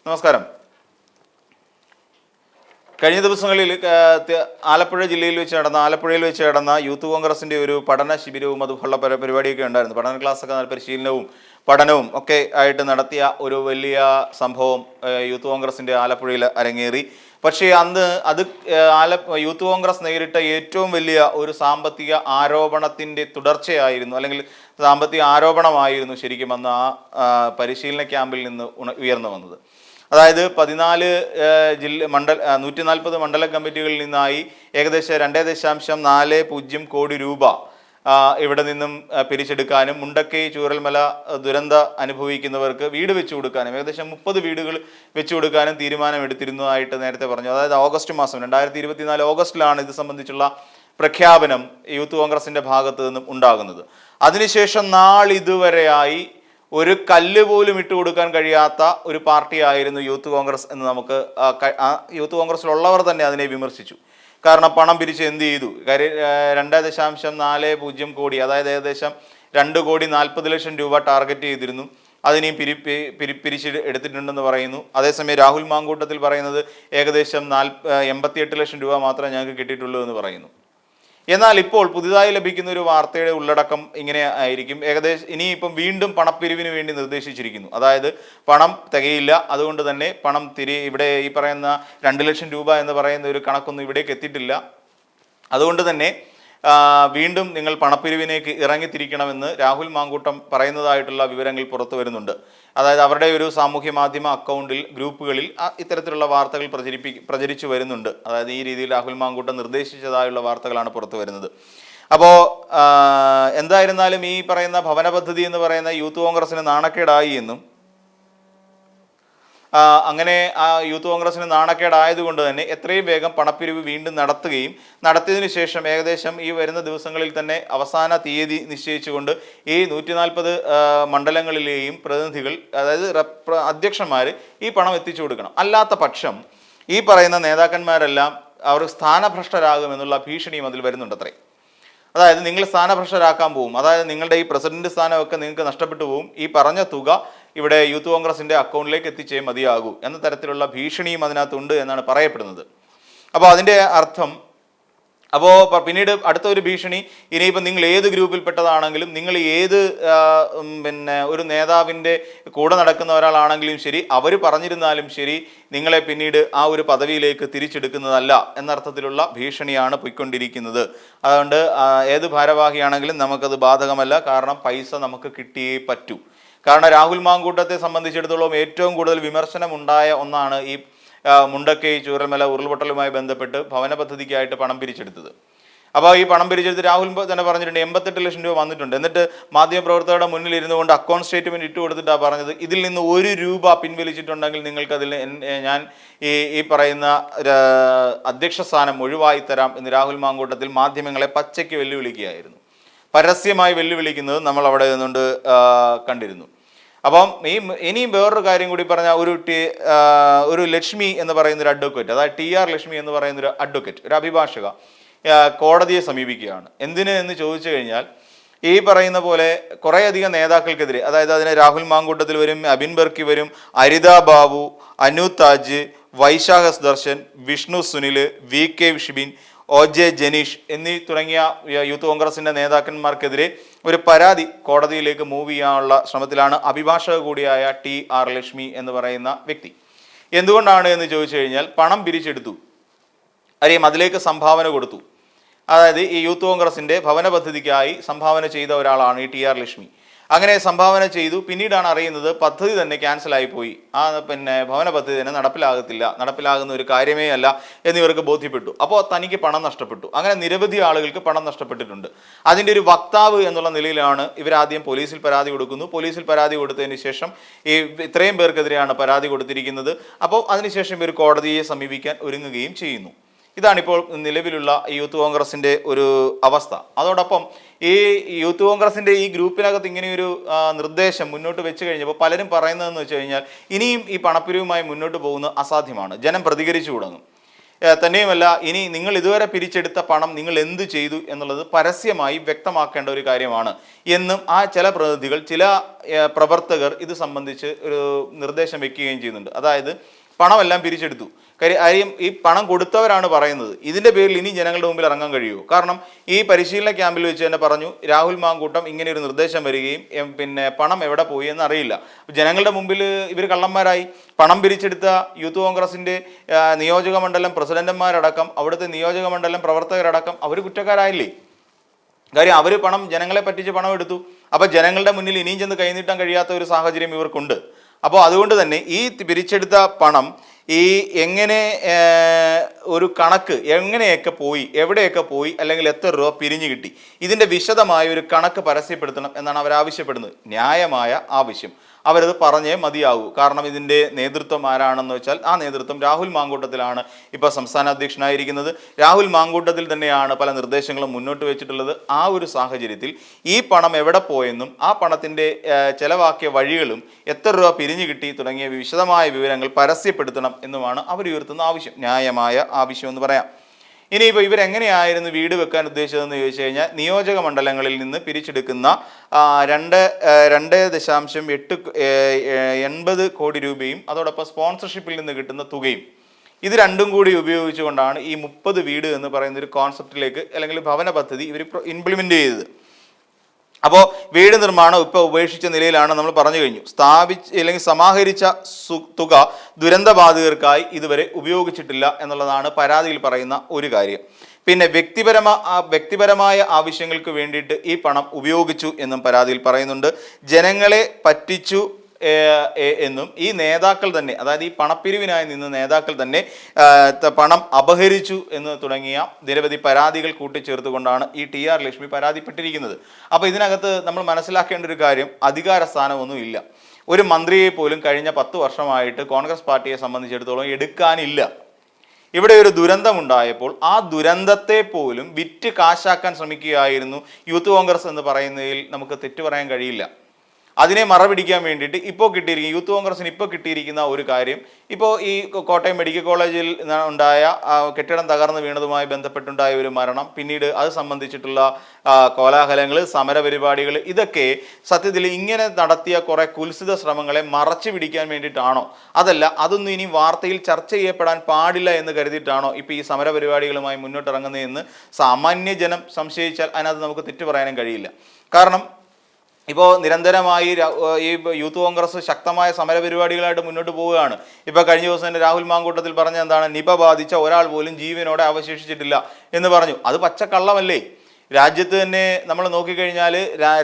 നമസ്കാരം. കഴിഞ്ഞ ദിവസങ്ങളിൽ ആലപ്പുഴയിൽ വെച്ച് നടന്ന യൂത്ത് കോൺഗ്രസിന്റെ ഒരു പഠന ശിബിരവും അതുപോലുള്ള പരിപാടിയൊക്കെ ഉണ്ടായിരുന്നു. പഠന ക്ലാസ്സൊക്കെ പരിശീലനവും പഠനവും ഒക്കെ ആയിട്ട് നടത്തിയ ഒരു വലിയ സംഭവം യൂത്ത് കോൺഗ്രസിന്റെ ആലപ്പുഴയിൽ അരങ്ങേറി. പക്ഷേ അന്ന് അത് യൂത്ത് കോൺഗ്രസ് നേരിട്ട ഏറ്റവും വലിയ ഒരു സാമ്പത്തിക ആരോപണത്തിന്റെ തുടർച്ചയായിരുന്നു, അല്ലെങ്കിൽ സാമ്പത്തിക ആരോപണമായിരുന്നു ശരിക്കും അന്ന് ആ പരിശീലന ക്യാമ്പിൽ നിന്ന് ഉയർന്നു വന്നത്. അതായത് 14 140 മണ്ഡല കമ്മിറ്റികളിൽ നിന്നായി ഏകദേശം 2.40 കോടി രൂപ ഇവിടെ നിന്നും പിരിച്ചെടുക്കാനും മുണ്ടക്കൈ ചൂരൽമല ദുരന്ത അനുഭവിക്കുന്നവർക്ക് വീട് വെച്ചു കൊടുക്കാനും ഏകദേശം 30 വീടുകൾ വെച്ചു കൊടുക്കാനും തീരുമാനമെടുത്തിരുന്നതായിട്ട് നേരത്തെ പറഞ്ഞു. അതായത് ഓഗസ്റ്റ് മാസം 2024 ഓഗസ്റ്റിലാണ് ഇത് സംബന്ധിച്ചുള്ള പ്രഖ്യാപനം യൂത്ത് കോൺഗ്രസിന്റെ ഭാഗത്ത് നിന്നും ഉണ്ടാകുന്നത്. അതിനുശേഷം നാളിതുവരെയായി ഒരു കല്ല് പോലും ഇട്ട് കൊടുക്കാൻ കഴിയാത്ത ഒരു പാർട്ടിയായിരുന്നു യൂത്ത് കോൺഗ്രസ് എന്ന് നമുക്ക് യൂത്ത് കോൺഗ്രസിലുള്ളവർ തന്നെ അതിനെ വിമർശിച്ചു. കാരണം പണം പിരിച്ച് എന്ത് ചെയ്തു? കാര്യം 2.40 കോടി, അതായത് ഏകദേശം 2,40,00,000 രൂപ ടാർഗറ്റ് ചെയ്തിരുന്നു. അതിനെയും പിരിച്ച് എടുത്തിട്ടുണ്ടെന്ന് പറയുന്നു. അതേസമയം രാഹുൽ മാങ്കൂട്ടത്തിൽ പറയുന്നത് ഏകദേശം 88 ലക്ഷം രൂപ മാത്രമേ ഞങ്ങൾക്ക് കിട്ടിയിട്ടുള്ളൂ എന്ന് പറയുന്നു. എന്നാൽ ഇപ്പോൾ പുതുതായി ലഭിക്കുന്ന ഒരു വാർത്തയുടെ ഉള്ളടക്കം ഇങ്ങനെ ആയിരിക്കും. ഏകദേശം ഇനിയിപ്പം വീണ്ടും പണപ്പിരിവിന് വേണ്ടി നിർദ്ദേശിച്ചിരിക്കുന്നു. അതായത് പണം തികയില്ല, അതുകൊണ്ട് തന്നെ പണം ഇവിടെ ഈ പറയുന്ന 2 ലക്ഷം രൂപ എന്ന് പറയുന്ന ഒരു കണക്കൊന്നും ഇവിടേക്ക് എത്തിയിട്ടില്ല. അതുകൊണ്ട് തന്നെ വീണ്ടും നിങ്ങൾ പണപ്പിരിവിനേക്ക് ഇറങ്ങിത്തിരിക്കണമെന്ന് രാഹുൽ മാങ്കൂട്ടം പറയുന്നതായിട്ടുള്ള വിവരങ്ങൾ പുറത്തു വരുന്നുണ്ട്. അതായത് അവരുടെ ഒരു സാമൂഹ്യ മാധ്യമ അക്കൗണ്ടിൽ ഗ്രൂപ്പുകളിൽ ഇത്തരത്തിലുള്ള വാർത്തകൾ പ്രചരിച്ചു വരുന്നുണ്ട്. അതായത് ഈ രീതിയിൽ രാഹുൽ മാങ്കൂട്ടം നിർദ്ദേശിച്ചതായുള്ള വാർത്തകളാണ് പുറത്തു വരുന്നത്. അപ്പോൾ എന്തായിരുന്നാലും ഈ പറയുന്ന ഭവന പദ്ധതി എന്ന് പറയുന്ന യൂത്ത് കോൺഗ്രസിന് നാണക്കേടായി എന്നും അങ്ങനെ ആ യൂത്ത് കോൺഗ്രസിന് നാണക്കേടായതുകൊണ്ട് തന്നെ എത്രയും വേഗം പണപ്പിരിവ് വീണ്ടും നടത്തിയതിനു ശേഷം ഏകദേശം ഈ വരുന്ന ദിവസങ്ങളിൽ തന്നെ അവസാന തീയതി നിശ്ചയിച്ചുകൊണ്ട് ഈ 140 മണ്ഡലങ്ങളിലെയും പ്രതിനിധികൾ, അതായത് അധ്യക്ഷന്മാർ ഈ പണം എത്തിച്ചു കൊടുക്കണം. അല്ലാത്ത പക്ഷം ഈ പറയുന്ന നേതാക്കന്മാരെല്ലാം അവർ സ്ഥാനഭ്രഷ്ടരാകുമെന്നുള്ള ഭീഷണിയും അതിൽ വരുന്നുണ്ടത്രേ. അതായത് നിങ്ങൾ സ്ഥാനഭ്രഷ്ടരാക്കാൻ പോവും, അതായത് നിങ്ങളുടെ ഈ പ്രസിഡന്റ് സ്ഥാനമൊക്കെ നിങ്ങൾക്ക് നഷ്ടപ്പെട്ടു പോവും, ഈ പറഞ്ഞ തുക ഇവിടെ യൂത്ത് കോൺഗ്രസിന്റെ അക്കൗണ്ടിലേക്ക് എത്തിച്ചേ മതിയാകൂ എന്ന തരത്തിലുള്ള ഭീഷണിയും അതിനകത്തുണ്ട് എന്നാണ് പറയപ്പെടുന്നത്. അപ്പോൾ അതിൻ്റെ അർത്ഥം പിന്നീട് അടുത്ത ഒരു ഭീഷണി, ഇനിയിപ്പോൾ നിങ്ങൾ ഏത് ഗ്രൂപ്പിൽപ്പെട്ടതാണെങ്കിലും നിങ്ങൾ ഏത് ഒരു നേതാവിൻ്റെ കൂടെ നടക്കുന്ന ഒരാളാണെങ്കിലും ശരി, അവർ പറഞ്ഞിരുന്നാലും ശരി, നിങ്ങളെ പിന്നീട് ആ ഒരു പദവിയിലേക്ക് തിരിച്ചെടുക്കുന്നതല്ല എന്നർത്ഥത്തിലുള്ള ഭീഷണിയാണ് പോയിക്കൊണ്ടിരിക്കുന്നത്. അതുകൊണ്ട് ഏത് ഭാരവാഹിയാണെങ്കിലും നമുക്കത് ബാധകമല്ല. കാരണം പൈസ നമുക്ക് കിട്ടിയേ പറ്റൂ. കാരണം രാഹുൽ മാങ്കൂട്ടത്തെ സംബന്ധിച്ചിടത്തോളം ഏറ്റവും കൂടുതൽ വിമർശനമുണ്ടായ ഒന്നാണ് ഈ മുണ്ടക്കൈ ചൂരൽമല ഉരുൾപൊട്ടലുമായി ബന്ധപ്പെട്ട് ഭവന പദ്ധതിക്കായിട്ട് പണം പിരിച്ചെടുത്തത്. അപ്പോൾ ഈ പണം പിരിച്ചെടുത്ത് രാഹുൽ തന്നെ പറഞ്ഞിട്ടുണ്ട് 88 ലക്ഷം രൂപ വന്നിട്ടുണ്ട്. എന്നിട്ട് മാധ്യമപ്രവർത്തകരുടെ മുന്നിൽ ഇരുന്നു കൊണ്ട് അക്കൗണ്ട് സ്റ്റേറ്റ്മെന്റ് ഇട്ട് കൊടുത്തിട്ടാണ് പറഞ്ഞത്, ഇതിൽ നിന്ന് 1 രൂപ പിൻവലിച്ചിട്ടുണ്ടെങ്കിൽ നിങ്ങൾക്കതിൽ ഞാൻ ഈ പറയുന്ന അധ്യക്ഷ സ്ഥാനം ഒഴിവായി തരാം എന്ന് രാഹുൽ മാങ്കൂട്ടത്തിൽ മാധ്യമങ്ങളെ പച്ചയ്ക്ക് വെല്ലുവിളിക്കുകയായിരുന്നു. പരസ്യമായി വെല്ലുവിളിക്കുന്നത് നമ്മൾ അവിടെ നിന്നുകൊണ്ട് കണ്ടിരുന്നു. അപ്പം ഇനിയും വേറൊരു കാര്യം കൂടി പറഞ്ഞാൽ, ഒരു ലക്ഷ്മി എന്ന് പറയുന്ന ഒരു അഡ്വക്കേറ്റ്, അതായത് TR ലക്ഷ്മി എന്ന് പറയുന്ന ഒരു അഡ്വക്കേറ്റ്, ഒരു അഭിഭാഷക കോടതിയെ സമീപിക്കുകയാണ്. എന്തിന് എന്ന് ചോദിച്ചു കഴിഞ്ഞാൽ, ഈ പറയുന്ന പോലെ കുറേയധികം നേതാക്കൾക്കെതിരെ, അതായത് അതിന് രാഹുൽ മാങ്കൂട്ടത്തിൽ വരും, അബിൻ ബർക്കി വരും, അരിത ബാബു, അനു താജ്, വൈശാഖസ് ദർശൻ, വിഷ്ണു സുനിൽ, VK ഷിബിൻ, OJ ജനീഷ് എന്നീ തുടങ്ങിയ യൂത്ത് കോൺഗ്രസിന്റെ നേതാക്കന്മാർക്കെതിരെ ഒരു പരാതി കോടതിയിലേക്ക് മൂവ് ചെയ്യാനുള്ള ശ്രമത്തിലാണ് അഭിഭാഷക കൂടിയായ TR ലക്ഷ്മി എന്ന് പറയുന്ന വ്യക്തി. എന്തുകൊണ്ടാണ് എന്ന് ചോദിച്ചു കഴിഞ്ഞാൽ, പണം പിരിച്ചെടുത്തു, അറിയാം, അതിലേക്ക് സംഭാവന കൊടുത്തു. അതായത് ഈ യൂത്ത് കോൺഗ്രസിന്റെ ഭവന പദ്ധതിക്കായി സംഭാവന ചെയ്ത ഒരാളാണ് ഈ TR ലക്ഷ്മി. അങ്ങനെ സംഭാവന ചെയ്തു. പിന്നീടാണ് അറിയുന്നത് പദ്ധതി തന്നെ ക്യാൻസലായി പോയി, ഭവന പദ്ധതി തന്നെ നടപ്പിലാകുന്ന ഒരു കാര്യമേ അല്ല എന്നിവർക്ക് ബോധ്യപ്പെട്ടു. അപ്പോൾ തനിക്ക് പണം നഷ്ടപ്പെട്ടു. അങ്ങനെ നിരവധി ആളുകൾക്ക് പണം നഷ്ടപ്പെട്ടിട്ടുണ്ട്. അതിൻ്റെ ഒരു വക്താവ് എന്നുള്ള നിലയിലാണ് ഇവരാദ്യം പോലീസിൽ പരാതി കൊടുക്കുന്നു. പോലീസിൽ പരാതി കൊടുത്തതിന് ശേഷം ഇത്രയും പേർക്കെതിരെയാണ് പരാതി കൊടുത്തിരിക്കുന്നത്. അപ്പോൾ അതിനുശേഷം ഇവർ കോടതിയെ സമീപിക്കാൻ ഒരുങ്ങുകയും ചെയ്യുന്നു. ഇതാണിപ്പോൾ നിലവിലുള്ള യൂത്ത് കോൺഗ്രസിൻ്റെ ഒരു അവസ്ഥ. അതോടൊപ്പം ഈ യൂത്ത് കോൺഗ്രസിൻ്റെ ഈ ഗ്രൂപ്പിനകത്ത് ഇങ്ങനെയൊരു നിർദ്ദേശം മുന്നോട്ട് വെച്ച് കഴിഞ്ഞപ്പോൾ പലരും പറയുന്നതെന്ന് വെച്ച് കഴിഞ്ഞാൽ, ഇനിയും ഈ പണപ്പിരിവുമായി മുന്നോട്ട് പോകുന്നത് അസാധ്യമാണ്, ജനം പ്രതികരിച്ചു തുടങ്ങും. തന്നെയുമല്ല, ഇനി നിങ്ങൾ ഇതുവരെ പിരിച്ചെടുത്ത പണം നിങ്ങൾ എന്ത് ചെയ്തു എന്നുള്ളത് പരസ്യമായി വ്യക്തമാക്കേണ്ട ഒരു കാര്യമാണ് എന്നും ആ ചില പ്രതിനിധികൾ, ചില പ്രവർത്തകർ ഇത് സംബന്ധിച്ച് ഒരു നിർദ്ദേശം വെക്കുകയും ചെയ്യുന്നുണ്ട്. അതായത് പണമെല്ലാം പിരിച്ചെടുത്തു, കാര്യം ഈ പണം കൊടുത്തവരാണ് പറയുന്നത്. ഇതിൻ്റെ പേരിൽ ഇനി ജനങ്ങളുടെ മുമ്പിൽ ഇറങ്ങാൻ കഴിയുമോ? കാരണം ഈ പരിശീലന ക്യാമ്പിൽ വെച്ച് തന്നെ പറഞ്ഞു, രാഹുൽ മാങ്കൂട്ടം ഇങ്ങനെ ഒരു നിർദ്ദേശം വരികയും പിന്നെ പണം എവിടെ പോയി എന്ന് അറിയില്ല. ജനങ്ങളുടെ മുമ്പിൽ ഇവർ കള്ളന്മാരായി. പണം പിരിച്ചെടുത്ത യൂത്ത് കോൺഗ്രസിൻ്റെ നിയോജക മണ്ഡലം പ്രസിഡന്റുമാരടക്കം, അവിടുത്തെ നിയോജക മണ്ഡലം പ്രവർത്തകരടക്കം അവർ കുറ്റക്കാരായില്ലേ? കാര്യം അവർ പണം, ജനങ്ങളെ പറ്റിച്ച് പണം എടുത്തു. അപ്പോൾ ജനങ്ങളുടെ മുന്നിൽ ഇനിയും ചെന്ന് കൈനീട്ടാൻ കഴിയാത്ത ഒരു സാഹചര്യം ഇവർക്കുണ്ട്. അപ്പോൾ അതുകൊണ്ട് തന്നെ ഈ പിരിച്ചെടുത്ത പണം ഈ എങ്ങനെ ഒരു കണക്ക് എങ്ങനെയൊക്കെ പോയി, എവിടെയൊക്കെ പോയി, അല്ലെങ്കിൽ എത്ര രൂപ പിരിഞ്ഞു കിട്ടി, ഇതിൻ്റെ വിശദമായ ഒരു കണക്ക് പരസ്യപ്പെടുത്തണം എന്നാണ് അവർ ആവശ്യപ്പെടുന്നത്. ന്യായമായ ആവശ്യം. അവരത് പറഞ്ഞേ മതിയാകൂ. കാരണം ഇതിൻ്റെ നേതൃത്വം ആരാണെന്ന് വെച്ചാൽ ആ നേതൃത്വം രാഹുൽ മാങ്കൂട്ടത്തിലാണ് ഇപ്പോൾ സംസ്ഥാന അധ്യക്ഷനായിരിക്കുന്നത്. രാഹുൽ മാങ്കൂട്ടത്തിൽ തന്നെയാണ് പല നിർദ്ദേശങ്ങളും മുന്നോട്ട് വെച്ചിട്ടുള്ളത്. ആ ഒരു സാഹചര്യത്തിൽ ഈ പണം എവിടെ പോയെന്നും ആ പണത്തിൻ്റെ ചെലവാക്കിയ വഴികളും എത്ര രൂപ പിരിഞ്ഞു കിട്ടി തുടങ്ങിയ വിശദമായ വിവരങ്ങൾ പരസ്യപ്പെടുത്തണം എന്നുമാണ് അവർ ഉയർത്തുന്ന ആവശ്യം. ന്യായമായ ആവശ്യം എന്ന് പറയാം. ഇനിയിപ്പോൾ ഇവരെങ്ങനെയായിരുന്നു വീട് വെക്കാൻ ഉദ്ദേശിച്ചതെന്ന് ചോദിച്ചു കഴിഞ്ഞാൽ, നിയോജക മണ്ഡലങ്ങളിൽ നിന്ന് പിരിച്ചെടുക്കുന്ന 2.80 കോടി രൂപയും അതോടൊപ്പം സ്പോൺസർഷിപ്പിൽ നിന്ന് കിട്ടുന്ന തുകയും, ഇത് രണ്ടും കൂടി ഉപയോഗിച്ചുകൊണ്ടാണ് ഈ 30 വീട് എന്ന് പറയുന്ന ഒരു കോൺസെപ്റ്റിലേക്ക് അല്ലെങ്കിൽ ഭവന പദ്ധതി ഇവർ ഇംപ്ലിമെൻ്റ് ചെയ്തത്. അപ്പോൾ വീട് നിർമ്മാണം ഇപ്പോൾ ഉപേക്ഷിച്ച നിലയിലാണ് നമ്മൾ പറഞ്ഞു കഴിഞ്ഞു. അല്ലെങ്കിൽ സമാഹരിച്ച തുക ദുരന്തബാധിതർക്കായി ഇതുവരെ ഉപയോഗിച്ചിട്ടില്ല എന്നുള്ളതാണ് പരാതിയിൽ പറയുന്ന ഒരു കാര്യം. പിന്നെ വ്യക്തിപരമായ ആവശ്യങ്ങൾക്ക് വേണ്ടിയിട്ട് ഈ പണം ഉപയോഗിച്ചു എന്നും പരാതിയിൽ പറയുന്നുണ്ട്. ജനങ്ങളെ പറ്റിച്ചു എന്നും ഈ നേതാക്കൾ തന്നെ, അതായത് ഈ പണപ്പിരിവിനായി നിന്ന് നേതാക്കൾ തന്നെ പണം അപഹരിച്ചു എന്ന് തുടങ്ങിയ നിരവധി പരാതികൾ കൂട്ടിച്ചേർത്തുകൊണ്ടാണ് ഈ TR ലക്ഷ്മി പരാതിപ്പെട്ടിരിക്കുന്നത്. അപ്പോൾ ഇതിനകത്ത് നമ്മൾ മനസ്സിലാക്കേണ്ട ഒരു കാര്യം, അധികാര സ്ഥാനമൊന്നും ഇല്ല. ഒരു മന്ത്രിയെ പോലും കഴിഞ്ഞ 10 വർഷമായിട്ട് കോൺഗ്രസ് പാർട്ടിയെ സംബന്ധിച്ചിടത്തോളം എടുക്കാനില്ല. ഇവിടെ ഒരു ദുരന്തമുണ്ടായപ്പോൾ ആ ദുരന്തത്തെ പോലും വിറ്റ് കാശാക്കാൻ ശ്രമിക്കുകയായിരുന്നു യൂത്ത് കോൺഗ്രസ് എന്ന് പറയുന്നതിൽ നമുക്ക് തെറ്റു പറയാൻ കഴിയില്ല. അതിനെ മറപിടിക്കാൻ വേണ്ടിയിട്ട് ഇപ്പോൾ കിട്ടിയിരിക്കുന്ന യൂത്ത് കോൺഗ്രസിന് ഇപ്പോൾ കിട്ടിയിരിക്കുന്ന ഒരു കാര്യം, ഇപ്പോൾ ഈ കോട്ടയം മെഡിക്കൽ കോളേജിൽ ഉണ്ടായ കെട്ടിടം തകർന്ന് വീണതുമായി ബന്ധപ്പെട്ടുണ്ടായ ഒരു മരണം, പിന്നീട് അത് സംബന്ധിച്ചിട്ടുള്ള കോലാഹലങ്ങൾ, സമരപരിപാടികൾ, ഇതൊക്കെ സത്യത്തിൽ ഇങ്ങനെ നടത്തിയ കുറേ കുൽസിത ശ്രമങ്ങളെ മറച്ചു പിടിക്കാൻ വേണ്ടിയിട്ടാണോ, അതല്ല അതൊന്നും ഇനി വാർത്തയിൽ ചർച്ച ചെയ്യപ്പെടാൻ പാടില്ല എന്ന് കരുതിയിട്ടാണോ ഇപ്പോൾ ഈ സമരപരിപാടികളുമായി മുന്നോട്ടിറങ്ങുന്നതെന്ന് സാമാന്യ ജനം സംശയിച്ചാൽ അതിനകത്ത് നമുക്ക് തെറ്റു പറയാനും കഴിയില്ല. കാരണം ഇപ്പോൾ നിരന്തരമായി ഈ യൂത്ത് കോൺഗ്രസ് ശക്തമായ സമരപരിപാടികളായിട്ട് മുന്നോട്ട് പോവുകയാണ്. ഇപ്പോൾ കഴിഞ്ഞ ദിവസം തന്നെ രാഹുൽ മാങ്കൂട്ടത്തിൽ പറഞ്ഞ എന്താണ്, നിപ ബാധിച്ച ഒരാൾ പോലും ജീവനോടെ അവശേഷിച്ചിട്ടില്ല എന്ന് പറഞ്ഞു. അത് പച്ചക്കള്ളമല്ലേ? രാജ്യത്ത് തന്നെ നമ്മൾ നോക്കിക്കഴിഞ്ഞാൽ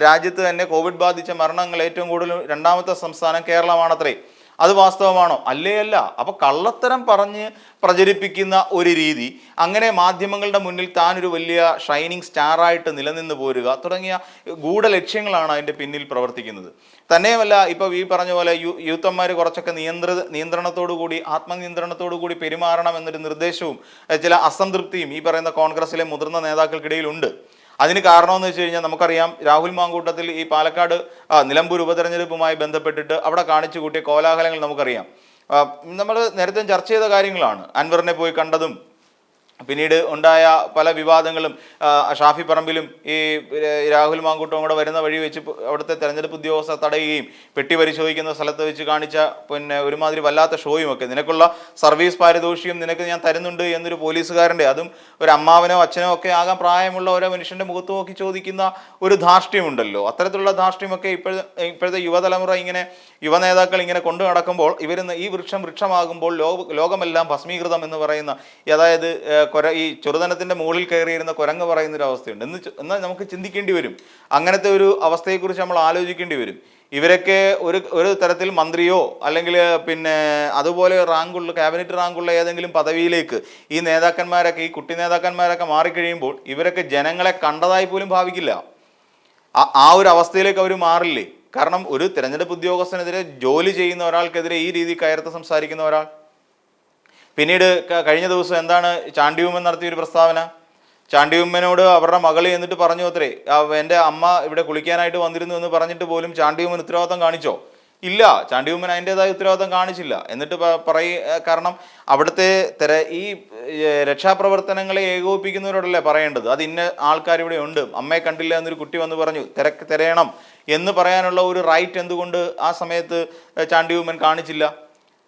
രാജ്യത്ത് തന്നെ കോവിഡ് ബാധിച്ച മരണങ്ങൾ ഏറ്റവും കൂടുതൽ 2ാമത്തെ സംസ്ഥാനം കേരളമാണത്രേ. അത് വാസ്തവമാണോ? അല്ലേ അല്ല. അപ്പോൾ കള്ളത്തരം പറഞ്ഞ് പ്രചരിപ്പിക്കുന്ന ഒരു രീതി, അങ്ങനെ മാധ്യമങ്ങളുടെ മുന്നിൽ താനൊരു വലിയ ഷൈനിങ് സ്റ്റാറായിട്ട് നിലനിന്ന് പോരുക തുടങ്ങിയ ഗൂഢലക്ഷ്യങ്ങളാണ് അതിൻ്റെ പിന്നിൽ പ്രവർത്തിക്കുന്നത്. തന്നെയുമല്ല, ഇപ്പോൾ ഈ പറഞ്ഞ പോലെ യൂത്തന്മാർ കുറച്ചൊക്കെ നിയന്ത്രണത്തോടു കൂടി, ആത്മനിയന്ത്രണത്തോടു കൂടി പെരുമാറണം എന്നൊരു നിർദ്ദേശവും ചില അസംതൃപ്തിയും ഈ പറയുന്ന കോൺഗ്രസിലെ മുതിർന്ന നേതാക്കൾക്കിടയിലുണ്ട്. അതിന് കാരണമെന്ന് വെച്ച് കഴിഞ്ഞാൽ നമുക്കറിയാം, രാഹുൽ മാങ്കൂട്ടത്തിൽ ഈ പാലക്കാട് നിലമ്പൂർ ഉപതെരഞ്ഞെടുപ്പുമായി ബന്ധപ്പെട്ടിട്ട് അവിടെ കാണിച്ചു കൂട്ടിയ കോലാഹലങ്ങൾ നമുക്കറിയാം. നമ്മൾ നേരത്തെ ചർച്ച ചെയ്ത കാര്യങ്ങളാണ്. അൻവറിനെ പോയി കണ്ടതും പിന്നീട് ഉണ്ടായ പല വിവാദങ്ങളും, ഷാഫി പറമ്പിലും ഈ രാഹുൽ മാങ്കൂട്ടവും കൂടെ വരുന്ന വഴി വെച്ച് അവിടുത്തെ തെരഞ്ഞെടുപ്പ് ഉദ്യോഗസ്ഥർ തടയുകയും പെട്ടി പരിശോധിക്കുന്ന സ്ഥലത്ത് വെച്ച് കാണിച്ച ഒരുമാതിരി വല്ലാത്ത ഷോയും ഒക്കെ, നിനക്കുള്ള സർവീസ് പാരിതോഷികം നിനക്ക് ഞാൻ തരുന്നുണ്ട് എന്നൊരു പോലീസുകാരൻ്റെ, അതും ഒരു അമ്മാവനോ അച്ഛനോ ഒക്കെ ആകാൻ പ്രായമുള്ള ഓരോ മനുഷ്യൻ്റെ മുഖത്ത് നോക്കി ചോദിക്കുന്ന ഒരു ധാർഷ്ട്യമുണ്ടല്ലോ. അത്തരത്തിലുള്ള ധാർഷ്ട്യമൊക്കെ ഇപ്പോഴത്തെ യുവതലമുറ ഇങ്ങനെ യുവനേതാക്കൾ ഇങ്ങനെ കൊണ്ടു നടക്കുമ്പോൾ, ഈ വൃക്ഷമാകുമ്പോൾ ലോകമെല്ലാം ഭസ്മീകൃതം എന്ന് പറയുന്ന, അതായത് ഈ ചെറുതനത്തിൻ്റെ മുകളിൽ കയറിയിരുന്ന കുരങ്ങ് പറയുന്നൊരു അവസ്ഥയുണ്ട്. എന്നാൽ നമുക്ക് ചിന്തിക്കേണ്ടി വരും. അങ്ങനത്തെ ഒരു അവസ്ഥയെക്കുറിച്ച് നമ്മൾ ആലോചിക്കേണ്ടി വരും. ഇവരൊക്കെ ഒരു തരത്തിൽ മന്ത്രിയോ അല്ലെങ്കിൽ അതുപോലെ റാങ്കുള്ള ക്യാബിനറ്റ് റാങ്കുള്ള ഏതെങ്കിലും പദവിയിലേക്ക് ഈ നേതാക്കന്മാരൊക്കെ, ഈ കുട്ടി നേതാക്കന്മാരൊക്കെ മാറിക്കഴിയുമ്പോൾ ഇവരൊക്കെ ജനങ്ങളെ കണ്ടതായി പോലും ഭാവിക്കില്ല. ആ ഒരു അവസ്ഥയിലേക്ക് അവർ മാറില്ലേ? കാരണം ഒരു തെരഞ്ഞെടുപ്പ് ഉദ്യോഗസ്ഥനെതിരെ ജോലി ചെയ്യുന്ന ഒരാൾക്കെതിരെ ഈ രീതി കയർത്ത് സംസാരിക്കുന്ന ഒരാൾ. പിന്നീട് കഴിഞ്ഞ ദിവസം എന്താണ് ചാണ്ടിയുമ്മൻ നടത്തിയൊരു പ്രസ്താവന, ചാണ്ടിയുമ്മനോട് അവരുടെ മകൾ എന്നിട്ട് പറഞ്ഞു അത്രേ, എൻ്റെ അമ്മ ഇവിടെ കുളിക്കാനായിട്ട് വന്നിരുന്നു എന്ന് പറഞ്ഞിട്ട് പോലും ചാണ്ടിയുമ്മൻ ഉത്തരവാദിത്തം കാണിച്ചോ? ഇല്ല, ചാണ്ടി ഉമ്മൻ അതിൻ്റെതായ ഉത്തരവാദിത്തം കാണിച്ചില്ല. എന്നിട്ട് കാരണം അവിടുത്തെ ഈ രക്ഷാപ്രവർത്തനങ്ങളെ ഏകോപിപ്പിക്കുന്നവരോടല്ലേ പറയേണ്ടത്. അത് ഇന്ന ആൾക്കാർ ഇവിടെ ഉണ്ട്, അമ്മയെ കണ്ടില്ല എന്നൊരു കുട്ടി വന്ന് പറഞ്ഞു, തിരയണം എന്ന് പറയാനുള്ള ഒരു റൈറ്റ് എന്തുകൊണ്ട് ആ സമയത്ത് ചാണ്ടി ഉമ്മൻ കാണിച്ചില്ല?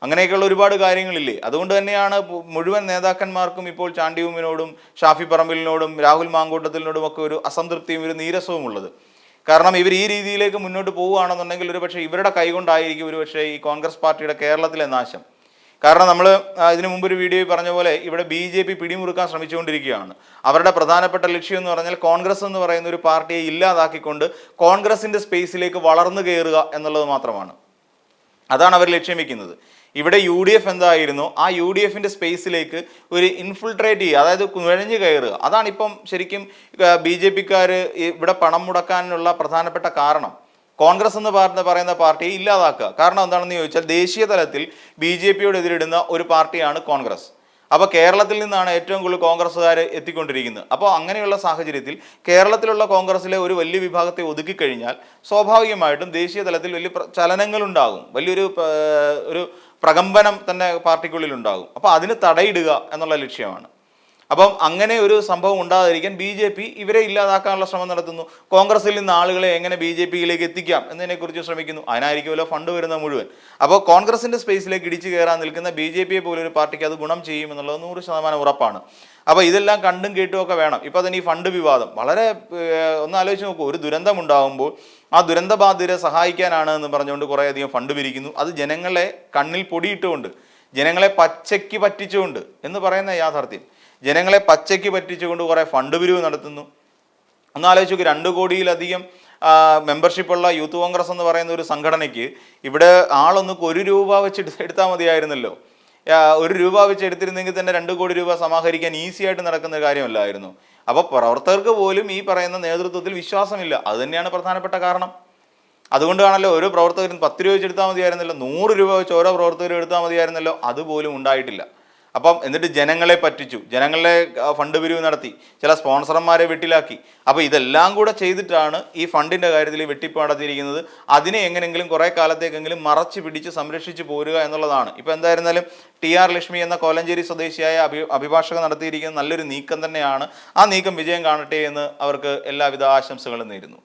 അങ്ങനെയൊക്കെയുള്ള ഒരുപാട് കാര്യങ്ങളില്ലേ. അതുകൊണ്ട് തന്നെയാണ് മുഴുവൻ നേതാക്കന്മാർക്കും ഇപ്പോൾ ചാണ്ടി ഉമ്മനോടും ഷാഫി പറമ്പിലിനോടും രാഹുൽ മാങ്കൂട്ടത്തിനോടും ഒക്കെ ഒരു അസംതൃപ്തിയും ഒരു നീരസവും ഉള്ളത്. കാരണം ഇവർ ഈ രീതിയിലേക്ക് മുന്നോട്ട് പോവുകയാണെന്നുണ്ടെങ്കിൽ ഒരുപക്ഷെ ഇവരുടെ കൈകൊണ്ടായിരിക്കും ഒരുപക്ഷെ ഈ കോൺഗ്രസ് പാർട്ടിയുടെ കേരളത്തിലെ നാശം. കാരണം നമ്മൾ ഇതിനു മുമ്പ് ഒരു വീഡിയോയിൽ പറഞ്ഞ പോലെ ഇവിടെ BJP പിടിമുറുക്കാൻ ശ്രമിച്ചുകൊണ്ടിരിക്കുകയാണ്. അവരുടെ പ്രധാനപ്പെട്ട ലക്ഷ്യം എന്ന് പറഞ്ഞാൽ കോൺഗ്രസ് എന്ന് പറയുന്ന ഒരു പാർട്ടിയെ ഇല്ലാതാക്കിക്കൊണ്ട് കോൺഗ്രസിന്റെ സ്പേസിലേക്ക് വളർന്നു കയറുക എന്നുള്ളത് മാത്രമാണ്. അതാണ് അവർ ലക്ഷ്യം വെക്കുന്നത്. ഇവിടെ UDF എന്തായിരുന്നു, ആ UDFന്റെ സ്പേസിലേക്ക് ഒരു ഇൻഫിൽട്രേറ്റ് ചെയ്യുക, അതായത് നുഴഞ്ഞു കയറുക. അതാണിപ്പം ശരിക്കും BJPക്കാർ ഇവിടെ പണം മുടക്കാനുള്ള പ്രധാനപ്പെട്ട കാരണം. കോൺഗ്രസ് എന്ന് പറയുന്ന പാർട്ടിയെ ഇല്ലാതാക്കുക. കാരണം എന്താണെന്ന് ചോദിച്ചാൽ ദേശീയ തലത്തിൽ BJPയോട് എതിരിടുന്ന ഒരു പാർട്ടിയാണ് കോൺഗ്രസ്. അപ്പോൾ കേരളത്തിൽ നിന്നാണ് ഏറ്റവും കൂടുതൽ കോൺഗ്രസ്സുകാർ എത്തിക്കൊണ്ടിരിക്കുന്നത്. അപ്പോൾ അങ്ങനെയുള്ള സാഹചര്യത്തിൽ കേരളത്തിലുള്ള കോൺഗ്രസ്സിലെ ഒരു വലിയ വിഭാഗത്തെ ഒതുക്കിക്കഴിഞ്ഞാൽ സ്വാഭാവികമായിട്ടും ദേശീയ തലത്തിൽ വലിയ ചലനങ്ങളുണ്ടാകും, വലിയൊരു ഒരു പ്രകമ്പനം തന്നെ പാർട്ടിക്കുള്ളിൽ ഉണ്ടാകും. അപ്പോൾ അതിന് തടയിടുക എന്നുള്ള ലക്ഷ്യമാണ്. അപ്പം അങ്ങനെ ഒരു സംഭവം ഉണ്ടാകാതിരിക്കാൻ BJP ഇവരെ ഇല്ലാതാക്കാനുള്ള ശ്രമം നടത്തുന്നു. കോൺഗ്രസിൽ നിന്ന് ആളുകളെ എങ്ങനെ BJPയിലേക്ക് എത്തിക്കാം എന്നതിനെക്കുറിച്ച് ശ്രമിക്കുന്നു. അതിനായിരിക്കുമല്ലോ ഫണ്ട് വരുന്ന മുഴുവൻ. അപ്പോൾ കോൺഗ്രസിൻ്റെ സ്പേസിലേക്ക് ഇടിച്ചു കയറാൻ നിൽക്കുന്ന BJPയെ പോലൊരു പാർട്ടിക്ക് അത് ഗുണം ചെയ്യും എന്നുള്ളത് 100% ഉറപ്പാണ്. അപ്പോൾ ഇതെല്ലാം കണ്ടും കേട്ടും ഒക്കെ വേണം. ഇപ്പോൾ തന്നെ ഈ ഫണ്ട് വിവാദം വളരെ ഒന്ന് ആലോചിച്ച് നോക്കൂ. ഒരു ദുരന്തം ഉണ്ടാകുമ്പോൾ ആ ദുരന്തബാധിതരെ സഹായിക്കാനാണ് എന്ന് പറഞ്ഞുകൊണ്ട് കുറേയധികം ഫണ്ട് പിരിക്കുന്നു. അത് ജനങ്ങളെ കണ്ണിൽ പൊടിയിട്ടുകൊണ്ട്, ജനങ്ങളെ പച്ചയ്ക്ക് പറ്റിച്ചുകൊണ്ട് എന്ന് പറയുന്ന യാഥാർത്ഥ്യം. ജനങ്ങളെ പച്ചയ്ക്ക് പറ്റിച്ചുകൊണ്ട് കുറേ ഫണ്ട് പിരിവ് നടത്തുന്നു. ഒന്ന് ആലോചിച്ച് നോക്കി, 2 കോടിയിലധികം മെമ്പർഷിപ്പുള്ള യൂത്ത് കോൺഗ്രസ് എന്ന് പറയുന്ന ഒരു സംഘടനയ്ക്ക് ഇവിടെ ആളൊന്നും 1 രൂപ വെച്ച് എടുത്താൽ മതിയായിരുന്നല്ലോ. 1 രൂപ വെച്ച് എടുത്തിരുന്നെങ്കിൽ തന്നെ 2 കോടി രൂപ സമാഹരിക്കാൻ ഈസി ആയിട്ട് നടക്കുന്ന കാര്യമല്ലായിരുന്നു. അപ്പോൾ പ്രവർത്തകർക്ക് പോലും ഈ പറയുന്ന നേതൃത്വത്തിൽ വിശ്വാസമില്ല. അത് തന്നെയാണ് പ്രധാനപ്പെട്ട കാരണം. അതുകൊണ്ടാണല്ലോ ഓരോ പ്രവർത്തകരും 10 രൂപ വെച്ച് എടുത്താൽ മതിയായിരുന്നല്ലോ, 100 രൂപ വെച്ച് ഓരോ പ്രവർത്തകരും എടുത്താൽ മതിയായിരുന്നല്ലോ. അതുപോലും ഉണ്ടായിട്ടില്ല. അപ്പം എന്നിട്ട് ജനങ്ങളെ പറ്റിച്ചു, ജനങ്ങളെ ഫണ്ട് പിരിവ് നടത്തി, ചില സ്പോൺസർമാരെ വെട്ടിലാക്കി. അപ്പോൾ ഇതെല്ലാം കൂടെ ചെയ്തിട്ടാണ് ഈ ഫണ്ടിൻ്റെ കാര്യത്തിൽ വെട്ടിപ്പ് നടത്തിയിരിക്കുന്നത്. അതിനെ എങ്ങനെയെങ്കിലും കുറേ കാലത്തേക്കെങ്കിലും മറച്ച് പിടിച്ച് സംരക്ഷിച്ച് പോരുക എന്നുള്ളതാണ്. ഇപ്പോൾ എന്തായിരുന്നാലും TR ലക്ഷ്മി എന്ന കോലഞ്ചേരി സ്വദേശിയായ അഭിഭാഷകൻ നടത്തിയിരിക്കുന്ന നല്ലൊരു നീക്കം തന്നെയാണ്. ആ നീക്കം വിജയം കാണട്ടെ എന്ന് അവർക്ക് എല്ലാവിധ ആശംസകളും നേരുന്നു.